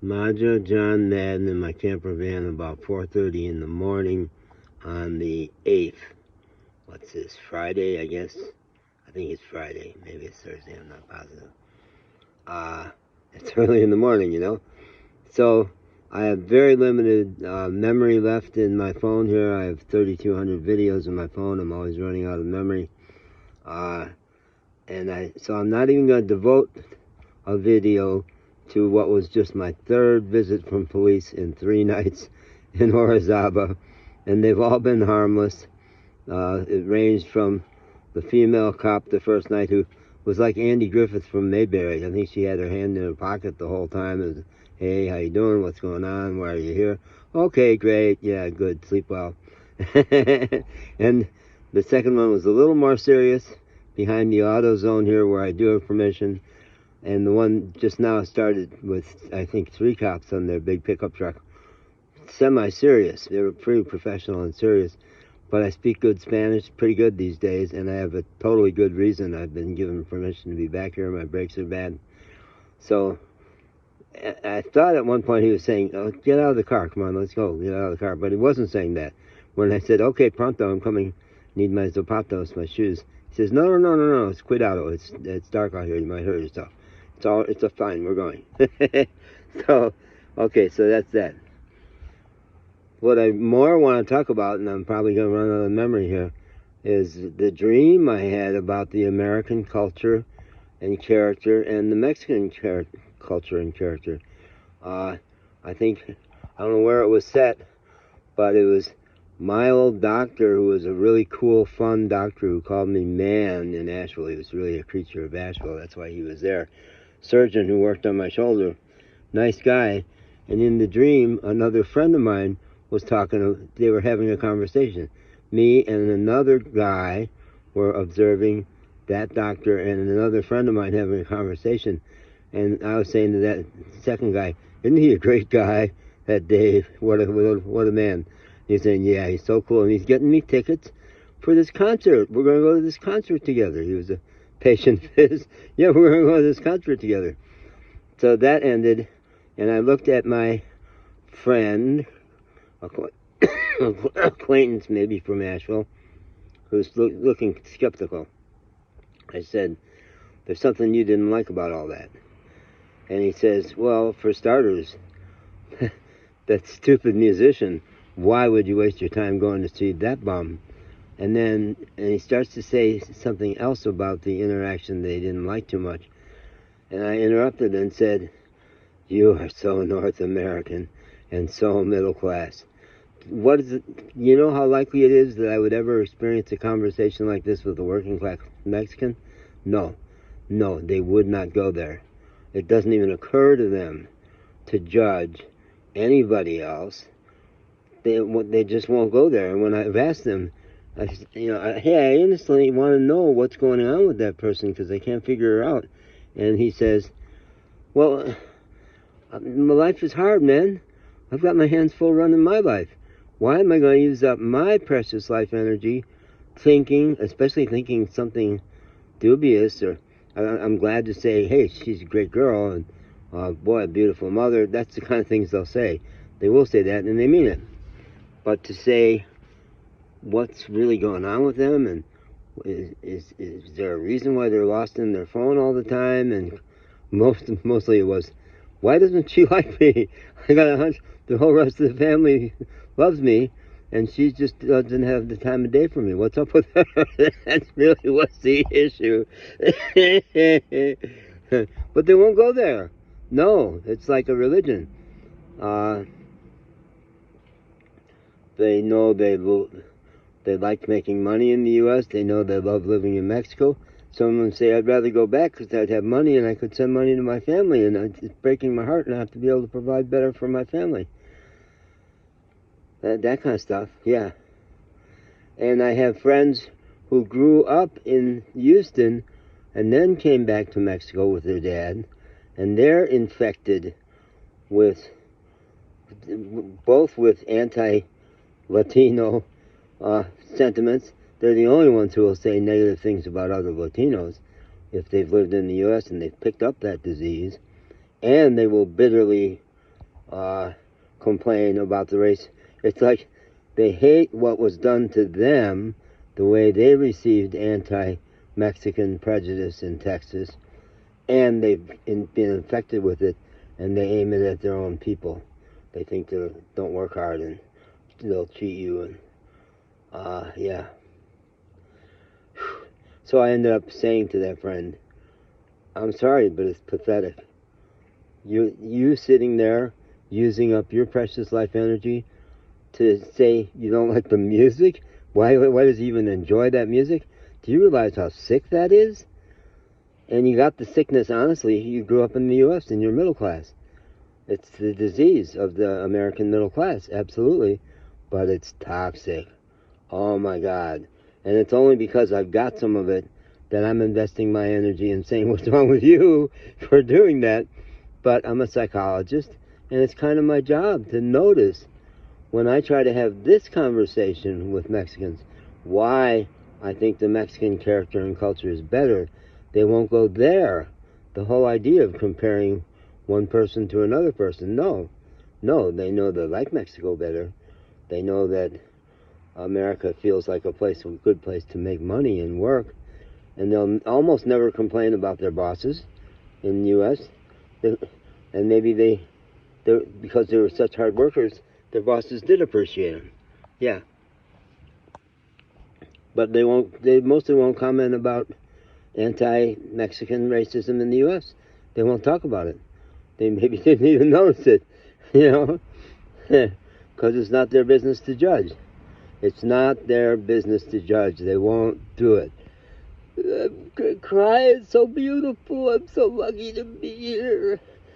Maja John Madden in my camper van about 4:30 in the morning on the 8th. What's this, Friday, I guess? I think it's Friday. Maybe it's Thursday, I'm not positive. It's early in the morning, you know? So, I have very limited memory left in my phone here. I have 3,200 videos in my phone. I'm always running out of memory. So I'm not even going to devote a video to what was just my third visit from police in 3 nights in Orizaba, and they've all been harmless. It ranged from the female cop the first night, who was like Andy Griffith from Mayberry. I think she had her hand in her pocket the whole time. It was, hey, how you doing? What's going on? Why are you here? Okay, great. Yeah, good. Sleep well. And the second one was a little more serious, behind the auto zone here where I do have permission. And the one just now started with, I think, 3 cops on their big pickup truck. Semi-serious. They were pretty professional and serious. But I speak good Spanish, pretty good these days, and I have a totally good reason. I've been given permission to be back here. My brakes are bad. So I thought at one point he was saying, oh, get out of the car. Come on, let's go. Get out of the car. But he wasn't saying that. When I said, okay, pronto, I'm coming. Need my zapatos, my shoes. He says, no, it's cuidado. It's dark out here. You might hurt yourself. It's a fine. We're going. So, okay, so that's that. What I more want to talk about, and I'm probably going to run out of memory here, is the dream I had about the American culture and character and the Mexican culture and character. I think, I don't know where it was set, but it was my old doctor, who was a really cool, fun doctor who called me man in Asheville. He was really a creature of Asheville. That's why he was there. Surgeon who worked on my shoulder. Nice guy. And in the dream, another friend of mine was talking. They were having a conversation. Me and another guy were observing that doctor and another friend of mine having a conversation. And I was saying to that second guy, isn't he a great guy, that Dave? What a man. He's saying, yeah, he's so cool. And he's getting me tickets for this concert. We're going to go to this concert together. He was a patient of his. Yeah, we're going to go to this concert together. So that ended, and I looked at my friend, acquaintance maybe from Asheville, who's looking skeptical. I said, there's something you didn't like about all that. And he says, well, for starters, that stupid musician, why would you waste your time going to see that bum? And he starts to say something else about the interaction they didn't like too much. And I interrupted and said, you are so North American and so middle class. What is it? You know how likely it is that I would ever experience a conversation like this with a working class Mexican? No, they would not go there. It doesn't even occur to them to judge anybody else. They just won't go there. And when I've asked them, hey, I honestly want to know what's going on with that person because I can't figure her out. And he says, well, my life is hard, man. I've got my hands full running my life. Why am I going to use up my precious life energy especially thinking something dubious, or I'm glad to say, hey, she's a great girl, and boy, a beautiful mother. That's the kind of things they'll say. They will say that, and they mean it. But to say what's really going on with them, and is there a reason why they're lost in their phone all the time, and mostly it was, why doesn't she like me? I got a hunch the whole rest of the family loves me, and she just doesn't have the time of day for me. What's up with her? That's really what's the issue. But they won't go there. No, it's like a religion. They know they like making money in the U.S. They know they love living in Mexico. Some of them say, I'd rather go back because I'd have money and I could send money to my family, and it's breaking my heart and I have to be able to provide better for my family. That kind of stuff, yeah. And I have friends who grew up in Houston and then came back to Mexico with their dad, and they're infected with both with anti-Latino sentiments. They're the only ones who will say negative things about other Latinos if they've lived in the U.S. and they've picked up that disease, and they will bitterly complain about the race. It's like they hate what was done to them, the way they received anti-Mexican prejudice in Texas, and they've been infected with it, and they aim it at their own people. They think they don't work hard and they'll cheat you, and yeah. So I ended up saying to that friend, I'm sorry, but it's pathetic. You sitting there using up your precious life energy to say you don't like the music? Why does he even enjoy that music? Do you realize how sick that is? And you got the sickness, honestly. You grew up in the U.S. and you're middle class. It's the disease of the American middle class, absolutely. But it's toxic. Oh my God. And it's only because I've got some of it that I'm investing my energy in saying what's wrong with you for doing that. But I'm a psychologist, and it's kind of my job to notice when I try to have this conversation with Mexicans, why I think the Mexican character and culture is better. They won't go there. The whole idea of comparing one person to another person, no, they know they like Mexico better. They know that America feels like a good place to make money and work, and they'll almost never complain about their bosses in the U.S. And maybe because they were such hard workers, their bosses did appreciate them. Yeah. But they mostly won't comment about anti-Mexican racism in the U.S. They won't talk about it. They maybe didn't even notice it, you know, because it's not their business to judge. It's not their business to judge. They won't do it. I'm crying. It's so beautiful. I'm so lucky to be here.